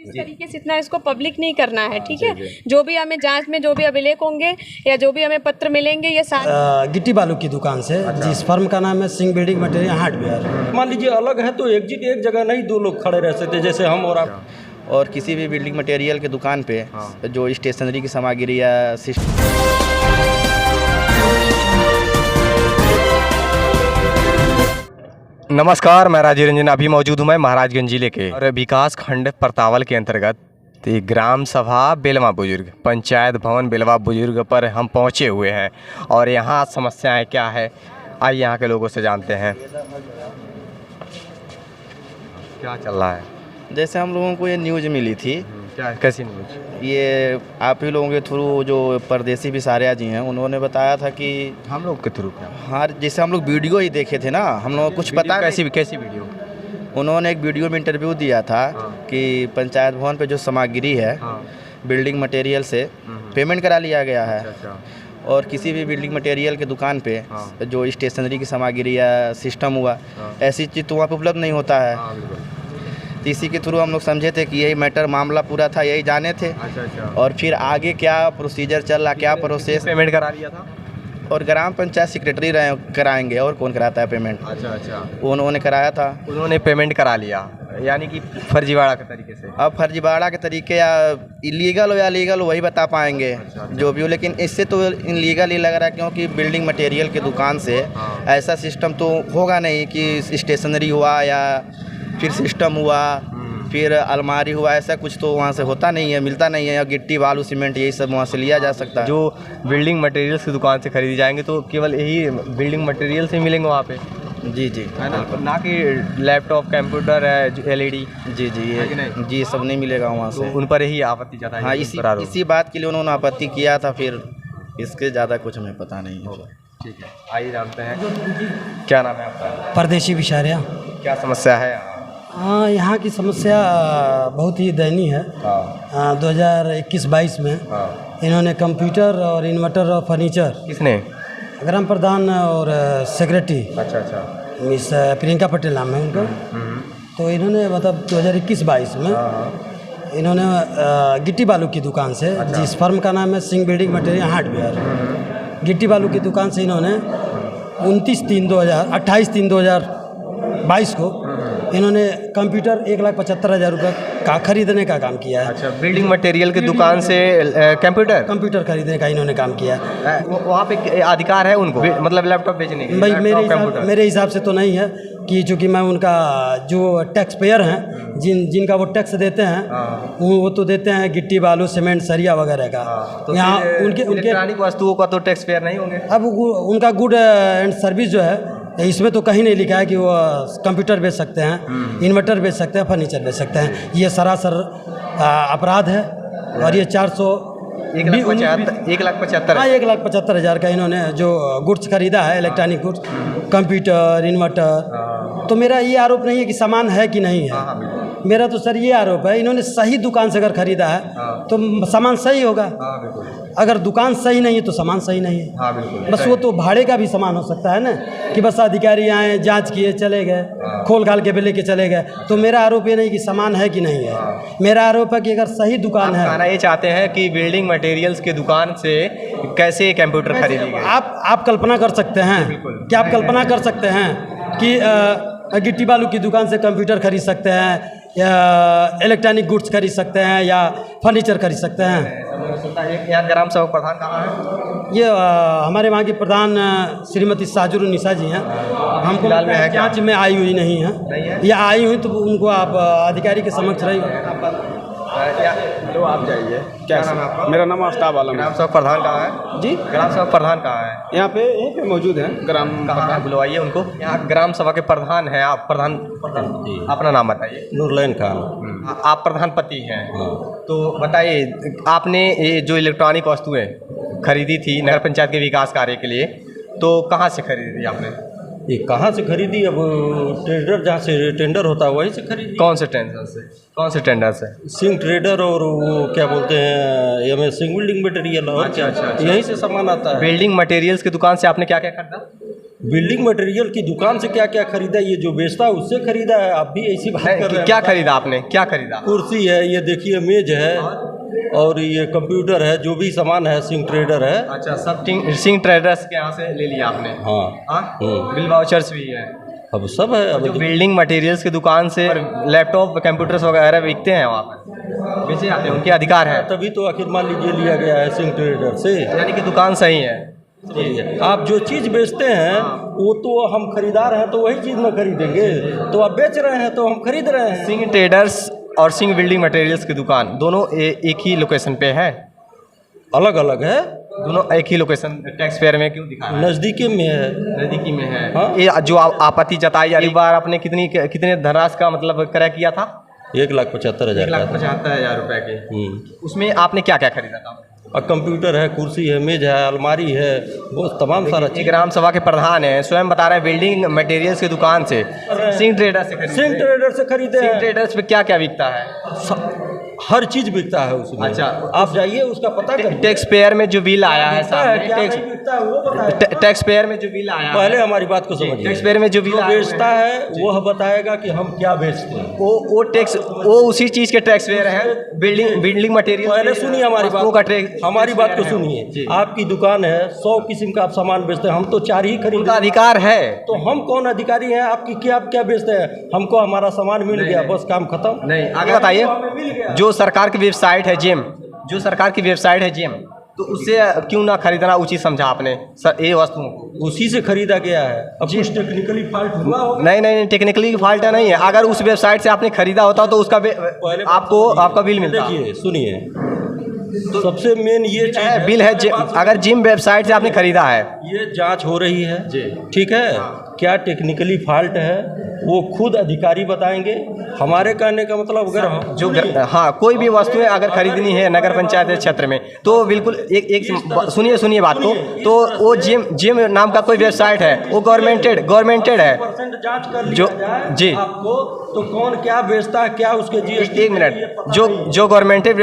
इस तरीके से इतना इसको पब्लिक नहीं करना है, ठीक है। जो भी हमें जांच में जो भी अभिलेख होंगे या जो भी हमें पत्र मिलेंगे ये सारे गिट्टी बालू की दुकान से, जिस फर्म का नाम है सिंह बिल्डिंग मटेरियल हार्डवेयर। मान लीजिए अलग है तो एग्जिट एक जगह नहीं, दो लोग खड़े रह सकते जैसे हम और आप। और किसी भी बिल्डिंग मटेरियल के दुकान पे जो स्टेशनरी की सामग्री या नमस्कार, मैं राजीव रंजन। अभी मौजूद हूँ मैं महाराजगंज जिले के और विकास खंड परतावल के अंतर्गत ग्राम सभा बेलवा बुजुर्ग, पंचायत भवन बेलवा बुजुर्ग पर हम पहुँचे हुए हैं और यहाँ समस्याएं क्या है, आइए यहाँ के लोगों से जानते हैं क्या चल रहा है। जैसे हम लोगों को ये न्यूज़ मिली थी। क्या, कैसी न्यूज़? ये आप ही लोगों के थ्रू जो परदेसी विसारिया जी हैं उन्होंने बताया था कि हम लोग के थ्रू क्या? हाँ, जैसे हम लोग वीडियो ही देखे थे ना, हम लोग कुछ पता कैसी वीडियो? उन्होंने एक वीडियो में इंटरव्यू दिया था कि पंचायत भवन पे जो सामग्री है बिल्डिंग मटेरियल से पेमेंट करा लिया गया है। और किसी भी बिल्डिंग मटेरियल के दुकान पे जो स्टेशनरी की सामग्री या सिस्टम हुआ, ऐसी चीज़ तो वहाँ पे उपलब्ध नहीं होता है। तो इसी के थ्रू हम लोग समझे थे कि यही मैटर मामला पूरा था, यही जाने थे। और फिर आगे क्या प्रोसीजर चल रहा, क्या प्रोसेस। पेमेंट करा लिया था और ग्राम पंचायत सेक्रेटरी कराएंगे, और कौन कराता है पेमेंट? अच्छा। उन्होंने कराया था। उन्होंने पेमेंट करा लिया, यानी कि फर्जीवाड़ा के तरीके से। अब फर्जीवाड़ा के तरीके या इलीगल हो या लीगल वही बता पाएंगे जो भी हो, लेकिन इससे तो इलीगल ही लग रहा है, क्योंकि बिल्डिंग मटेरियल की दुकान से ऐसा सिस्टम तो होगा नहीं कि स्टेशनरी हुआ या फिर सिस्टम हुआ फिर अलमारी हुआ, ऐसा कुछ तो वहाँ से होता नहीं है, मिलता नहीं है। या गिट्टी बालू सीमेंट यही सब वहाँ से लिया जा सकता है। जो बिल्डिंग मटेरियल्स की दुकान से खरीदी जाएंगे तो केवल यही बिल्डिंग मटेरियल से मिलेंगे वहाँ पे? जी है ना कि लैपटॉप, कंप्यूटर है, एलईडी? जी सब नहीं मिलेगा वहाँ से। तो उन पर यही आपत्ति जाता है। हाँ, इसी बात के लिए उन्होंने आपत्ति किया था, फिर इसके ज़्यादा कुछ हमें पता नहीं होगा। ठीक है, आइए जानते हैं क्या नाम है आपका? परदेसी विसारिया। क्या समस्या है? हाँ, यहाँ की समस्या बहुत ही दयनीय है। 2021-22 में इन्होंने कंप्यूटर और इन्वर्टर और फर्नीचर। किसने? ग्राम प्रधान और सेक्रेटरी। अच्छा। मिस प्रियंका पटेल नाम है उनका। तो इन्होंने मतलब 2021-22 में इन्होंने गिट्टी बालू की दुकान से, जिस फर्म का नाम है सिंह बिल्डिंग मटेरियल हार्डवेयर, गिट्टी बालू की दुकान से इन्होंने 28/3/2022 को इन्होंने कंप्यूटर 1,75,000 रुपये का खरीदने का काम किया है। अच्छा, बिल्डिंग मटेरियल की दुकान से कंप्यूटर खरीदने का इन्होंने काम किया है। वहाँ पे अधिकार है उनको, मतलब लैपटॉप बेचने के? भाई मेरे हिसाब से तो नहीं है, कि चूँकि मैं उनका जो टैक्स पेयर हैं, जिनका वो टैक्स देते हैं, वो तो देते हैं गिट्टी बालू सीमेंट सरिया वगैरह का। तो यहाँ उनके इलेक्ट्रॉनिक वस्तुओं का तो टैक्स पेयर नहीं होंगे। अब उनका गुड एंड सर्विस जो है, इसमें तो कहीं नहीं लिखा है कि वो कंप्यूटर बेच सकते हैं, इन्वर्टर बेच सकते हैं, फर्नीचर बेच सकते हैं। ये सरासर अपराध है। और ये 1,75,000 का इन्होंने जो गुड्स खरीदा है, इलेक्ट्रॉनिक गुड्स, कंप्यूटर, इन्वर्टर। तो मेरा ये आरोप नहीं है कि सामान है कि नहीं है। मेरा तो सर ये आरोप है, इन्होंने सही दुकान से अगर खरीदा है तो सामान सही होगा। अगर दुकान सही नहीं है तो सामान सही नहीं है। बस वो तो भाड़े का भी सामान हो सकता है ना, कि बस अधिकारी आए, जांच किए, चले गए, खोल खाल के भी लेके चले गए। तो मेरा आरोप ये नहीं कि सामान है कि नहीं है। मेरा आरोप है कि अगर सही दुकान है। ये चाहते हैं कि बिल्डिंग मटेरियल्स की दुकान से कैसे कंप्यूटर खरीदेंगे? आप कल्पना कर सकते हैं? क्या आप कल्पना कर सकते हैं कि गिट्टी बालू की दुकान से कंप्यूटर खरीद सकते हैं, या इलेक्ट्रॉनिक गुड्स खरीद सकते हैं, या फर्नीचर खरीद सकते हैं? यहाँ ग्राम सभा प्रधान कहाँ है? ये हमारे वहाँ की प्रधान श्रीमती साजुरुन्निसा जी हैं। हमको जांच में आई हुई नहीं है, या आई हुई तो उनको आप अधिकारी के समक्ष रही। आप जाइए। क्या नाम है आपका? मेरा नाम आफ्ताब आलम है। ग्राम सभा प्रधान कहाँ है जी? ग्राम सभा प्रधान कहाँ है? यहाँ पे मौजूद हैं। ग्राम कहाँ? बुलवाइए उनको। यहाँ ग्राम सभा के प्रधान हैं आप? प्रधान अपना नाम बताइए। नूरलैन खान। आप प्रधान पति हैं। तो बताइए, आपने ये जो इलेक्ट्रॉनिक वस्तुएं खरीदी थी नगर पंचायत के विकास कार्य के लिए, तो कहाँ से खरीदी थी आपने? ये कहाँ से खरीदी? अब ट्रेडर जहाँ से टेंडर होता है वहीं से खरीदी। कौन से टेंडर से? सिंह ट्रेडर, और वो क्या बोलते हैं, सिंह बिल्डिंग मटेरियल। और अच्छा, यहीं से सामान आता है। बिल्डिंग मटेरियल्स की दुकान से आपने क्या क्या खरीदा? बिल्डिंग मटेरियल की दुकान से क्या क्या खरीदा, ये जो बेचता है उससे खरीदा है? आप भी ऐसी बात कर रहे हैं। क्या खरीदा आपने, क्या खरीदा? कुर्सी है, ये देखिए मेज है, और ये कंप्यूटर है, जो भी सामान है सिंह ट्रेडर है। अच्छा, सब सिंह ट्रेडर्स के यहाँ से ले लिया आपने? हाँ। बिल वाउचर्स भी है, अब सब है। अब जो बिल्डिंग मटेरियल्स की दुकान से लैपटॉप कंप्यूटर्स वगैरह बिकते हैं वहाँ पर, बेचे जाते हैं, उनके अधिकार हैं। तभी तो आखिर मान लीजिए लिया गया है सिंह ट्रेडर से, यानी कि दुकान सही है। आप जो चीज़ बेचते हैं वो तो हम खरीदार हैं तो वही चीज़ ना खरीदेंगे, तो आप बेच रहे हैं तो हम खरीद रहे हैं। सिंह ट्रेडर्स और सिंह बिल्डिंग मटेरियल्स की दुकान दोनों एक ही लोकेशन पे है? अलग अलग है, दोनों एक ही लोकेशन टैक्स पेयर में क्यों दिखा रहा है? नज़दीकी में है। नज़दीकी में है। हाँ। ये जो आपत्ति जताई जा रही, एक बार आपने कितने धनराशि का मतलब क्रय किया था? 1,75,000। 1,75,000 रुपए के। उसमें आपने क्या क्या खरीदा था? और कंप्यूटर है, कुर्सी है, मेज है, अलमारी है, बहुत तमाम सारा एक ग्राम सभा के प्रधान है, स्वयं बता रहे हैं बिल्डिंग मटेरियल्स की दुकान से सिंह ट्रेडर से खरीदे। सिंह ट्रेडर से खरीदे सिंह हैं। ट्रेडर्स पे क्या क्या बिकता है? हर चीज बिकता है उसमें। अच्छा, आप जाइए उसका पता करिए। टैक्स पेयर में जो बिल आया है सामने, क्या नहीं बिकता है वो बताएगा। टैक्स पेयर में जो बिल आया है, पहले हमारी बात को समझिए। टैक्स पेयर में जो बिल आया बेचता है वो बताएगा कि हम क्या बेचते हैं। वो टैक्स, वो उसी चीज के टैक्स पेयर है। बिल्डिंग मटेरियल, पहले सुनिए हमारी बात, हमारी बात को सुनिए। आपकी दुकान है, 100 किस्म का आप सामान बेचते हैं, हम तो 4 ही खरीदते उनका हैं। अधिकार है। तो हम कौन अधिकारी हैं आपकी? क्या आप क्या बेचते हैं? हमको हमारा सामान मिल गया, बस काम खत्म। नहीं, आगे बताइए। जो सरकार की वेबसाइट है जेम, जो सरकार की वेबसाइट है जेम, तो उससे क्यों ना खरीदना उचित समझा आपने सर ये वस्तुओं को? उसी से खरीदा गया है। अब कुछ टेक्निकली फॉल्ट हुआ होगा। नहीं, टेक्निकली फॉल्ट नहीं है। अगर उस वेबसाइट से आपने खरीदा होता तो उसका आपका बिल मिलता। देखिए सुनिए, तो सबसे मेन ये चीज है, बिल है। अगर जिम वेबसाइट से आपने खरीदा है, ये जांच हो रही है, ठीक है। क्या टेक्निकली फॉल्ट है वो खुद अधिकारी बताएंगे। हमारे कहने का मतलब अगर जो हाँ कोई भी वस्तुएं अगर खरीदनी है नगर पंचायत क्षेत्र में तो बिल्कुल एक सुनिए बात को, तो वो जिम नाम का कोई वेबसाइट है, वो गवर्नमेंटेड है। जांच कर जो जी आपको तो कौन क्या बेचता है, क्या उसके जीएसटी। एक मिनट, जो गवर्नमेंटेड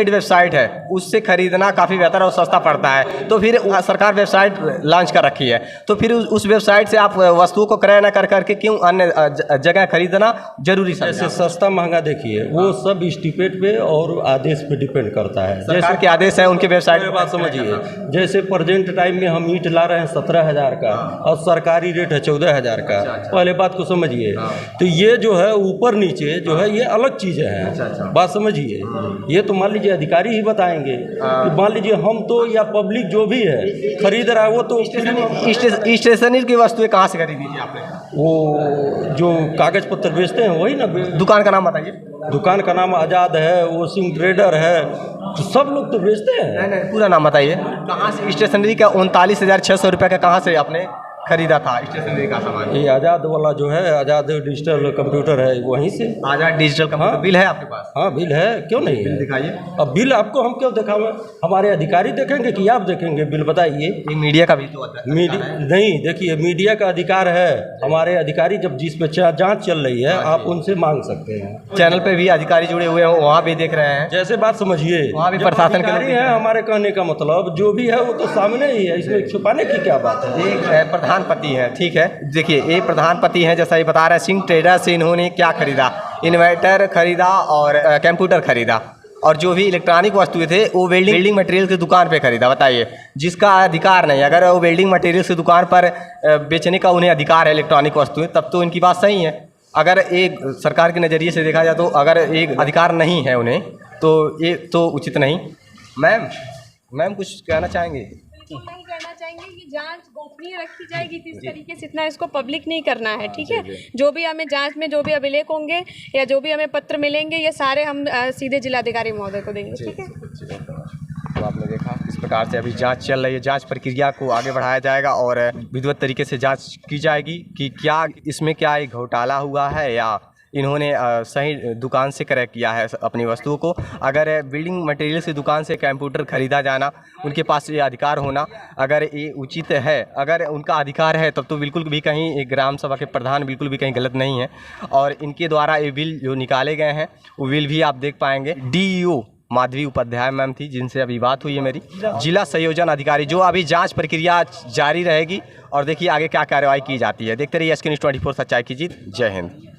वेबसाइट है उससे खरीदना काफ़ी बेहतर और सस्ता पड़ता है। तो फिर सरकार वेबसाइट लॉन्च कर रखी है, तो फिर उस वेबसाइट से आप वस्तुओं को क्रय न कर करके क्यों अन्य जगह खरीदना जरूरी समझा? जैसे सस्ता महंगा देखिए वो सब स्टिपेट पे और आदेश पे डिपेंड करता है। सरकार के आदेश है, उनके वेबसाइट पे बात समझिए। जैसे प्रेजेंट टाइम में हम ईंट ला रहे हैं 17,000 का और सरकारी रेट है 14,000 का। पहले बात को समझिए। तो ये जो है ऊपर नीचे जो है ये अलग चीज़ें हैं। बात समझिए। ये तो मान लीजिए अधिकारी ही बताएंगे। मान लीजिए हम तो या पब्लिक जो भी है खरीद रहा है वो तो स्टेशनरी की वस्तुएं कहाँ से खरीदी थी आपने? वो जो कागज पत्र बेचते हैं वही ना। दुकान का नाम बताइए। दुकान का नाम आज़ाद है, वो सिंह ट्रेडर है, तो सब लोग तो बेचते हैं। नहीं, पूरा नाम बताइए। कहाँ से स्टेशनरी का 39,600 रुपये का कहाँ से आपने खरीदा था स्टेशनरी का सामान? ये आज़ाद वाला जो है, आज़ाद डिजिटल कंप्यूटर है, वहीं से। आज़ाद डिजिटल कंप्यूटर। बिल है आपके पास? हाँ बिल है, क्यों नहीं है? बिल दिखाइए। अब बिल आपको हम क्यों दिखावें? हमारे अधिकारी देखेंगे कि आप देखेंगे? बिल बताइए। ये मीडिया का भी तो मीडिया नहीं, देखिए मीडिया का अधिकार है। हमारे अधिकारी जब जिस पे जांच चल रही है आप उनसे मांग सकते हैं। चैनल पे भी अधिकारी जुड़े हुए हैं, वहाँ भी देख रहे हैं। जैसे बात समझिए, वहाँ भी प्रशासन के अधिकारी है। हमारे कहने का मतलब जो भी है वो तो सामने ही है, इसमें छुपाने की क्या बात है? एक प्रधानपति है, ठीक है। देखिए ये प्रधानपति हैं, जैसा ये बता रहे हैं, सिंह ट्रेडर से इन्होंने क्या खरीदा? इन्वर्टर खरीदा और कंप्यूटर खरीदा, और जो भी इलेक्ट्रॉनिक वस्तुएं थे वो बिल्डिंग मटेरियल की दुकान पे खरीदा। बताइए, जिसका अधिकार नहीं, अगर वो बिल्डिंग मटेरियल की दुकान पर बेचने का उन्हें अधिकार है इलेक्ट्रॉनिक वस्तुएं, तब तो इनकी बात सही है। अगर एक सरकार के नज़रिए से देखा जाए तो अगर एक अधिकार नहीं है उन्हें तो ये तो उचित नहीं। मैम कुछ कहना चाहेंगे? नहीं कहना चाहेंगे कि जांच गोपनीय रखी जाएगी इस तरीके से, इतना इसको पब्लिक नहीं करना है, ठीक है। जो भी हमें जांच में जो भी अभिलेख होंगे या जो भी हमें पत्र मिलेंगे ये सारे हम सीधे जिलाधिकारी महोदय को देंगे, ठीक है। तो आपने देखा इस प्रकार से अभी जांच चल रही है। जांच प्रक्रिया को आगे बढ़ाया जाएगा और विधिवत तरीके से जांच की जाएगी कि क्या इसमें क्या एक घोटाला हुआ है या इन्होंने सही दुकान से क्रय किया है अपनी वस्तुओं को। अगर बिल्डिंग मटेरियल्स की दुकान से कंप्यूटर खरीदा जाना, उनके पास ये अधिकार होना, अगर ये उचित है, अगर उनका अधिकार है, तब तो बिल्कुल भी कहीं एक ग्राम सभा के प्रधान बिल्कुल भी कहीं गलत नहीं है। और इनके द्वारा ये बिल जो निकाले गए हैं वो बिल भी आप देख पाएंगे। DEO माधवी उपाध्याय मैम थी, जिनसे अभी बात हुई है मेरी, जिला संयोजन अधिकारी, जो अभी जांच प्रक्रिया जारी रहेगी और देखिए आगे क्या कार्रवाई की जाती है। देखते रहिए SK News 24 सच्चाई की जीत। जय हिंद।